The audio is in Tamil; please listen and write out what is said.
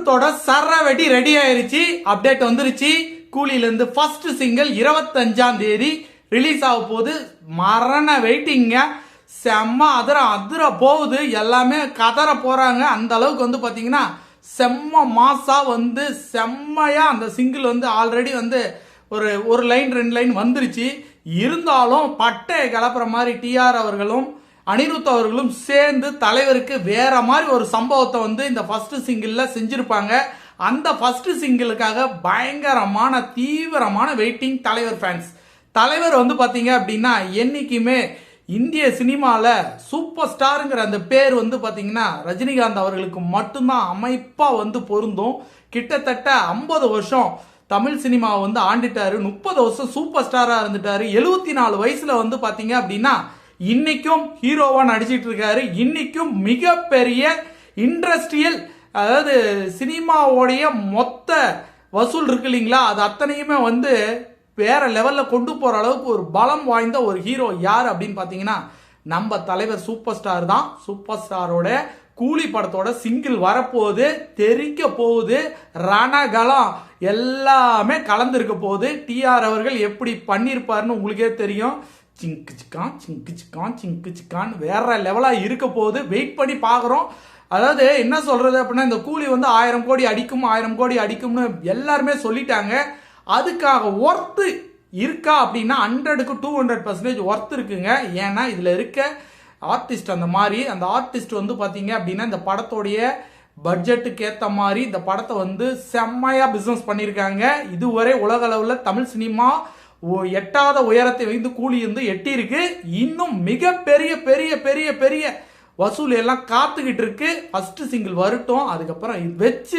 அனிருத்தோட சரவெடி ரெடி ஆயிருச்சு. அப்டேட் வந்துருச்சு. கூலில இருந்து ஃபர்ஸ்ட் சிங்கிள் 25ஆம் தேதி ரிலீஸ் ஆக போகுது. மரண வெயிட்டிங்க. செம்ம அதிர போகுது. எல்லாமே கதற போறாங்க. அந்த அளவுக்கு வந்து பாத்தீங்கன்னா செம்ம மாசா வந்து செம்மையா அந்த சிங்கிள் வந்து ஆல்ரெடி வந்து ஒரு லைன் 2 லைன் வந்துருச்சு. இருந்தாலும் பட்டையை கிளப்புற மாதிரி டிஆர் அவர்களும் அனிருத் அவர்களும் சேர்ந்து தலைவருக்கு வேற மாதிரி ஒரு சம்பவத்தை வந்து இந்த ஃபர்ஸ்ட் சிங்கிள்ல செஞ்சிருப்பாங்க. அந்த ஃபர்ஸ்ட் சிங்கிளுக்காக பயங்கரமான தீவிரமான வெயிட்டிங் தலைவர் ஃபேன்ஸ். தலைவர் வந்து பாத்தீங்க அப்படின்னா என்னைக்குமே இந்திய சினிமால சூப்பர் ஸ்டாருங்கிற அந்த பேர் வந்து பாத்தீங்கன்னா ரஜினிகாந்த் அவர்களுக்கு மட்டும்தான் அமைப்பா வந்து பொருந்தும். கிட்டத்தட்ட 50 வருஷம் தமிழ் சினிமா வந்து ஆண்டிட்டாரு. 30 வருஷம் சூப்பர் ஸ்டாரா இருந்துட்டாரு. 74 வயசுல வந்து பாத்தீங்க அப்படின்னா இன்னைக்கும் ஹீரோவா நடிச்சிட்டு இருக்காரு. இன்னைக்கும் மிகப்பெரிய இண்டஸ்ட்ரியல், அதாவது சினிமாவோடைய மொத்த வசூல் இருக்கு இல்லைங்களா, அது அத்தனையுமே வந்து வேற லெவல்ல கொண்டு போற அளவுக்கு ஒரு பலம் வாய்ந்த ஒரு ஹீரோ யார் அப்படின்னு பாத்தீங்கன்னா நம்ம தலைவர் சூப்பர் ஸ்டார் தான். சூப்பர் ஸ்டாரோட கூலி படத்தோட சிங்கிள் வரப்போகுது. தெரிக்க போகுது. ரணகலம் எல்லாமே கலந்துருக்க போகுது. டிஆர் அவர்கள் எப்படி பண்ணிருப்பாருன்னு உங்களுக்கே தெரியும். சிங்கு சிக்கான் சிங்கு சிக்கான் சிங்கு சிக்கான் வேற லெவலா இருக்க போகுது. வெயிட் பண்ணி பாக்குறோம். அதாவது என்ன சொல்றது அப்படின்னா இந்த கூலி வந்து 1000 கோடி அடிக்கும் 1000 கோடி அடிக்கும்னு எல்லாருமே சொல்லிட்டாங்க. அதுக்காக ஒர்த்து இருக்கா அப்படின்னா 100க்கு 200% ஒர்த் இருக்குங்க. ஏன்னா இதுல இருக்க ஆர்டிஸ்ட் அந்த மாதிரி அந்த ஆர்டிஸ்ட் வந்து பாத்தீங்க அப்படின்னா இந்த படத்தோடைய பட்ஜெட்டுக்கு ஏத்த மாதிரி இந்த படத்தை வந்து செம்மையா பிசினஸ் பண்ணிருக்காங்க. இதுவரை உலக அளவுல தமிழ் சினிமா எட்டாத உயரத்தை வைத்து கூலி வந்து எட்டி இருக்கு. இன்னும் மிகப்பெரிய பெரிய பெரிய பெரிய வசூல் எல்லாம் காத்துக்கிட்டு இருக்கு. ஃபர்ஸ்ட் சிங்கிள் வரட்டும், அதுக்கப்புறம் வச்சு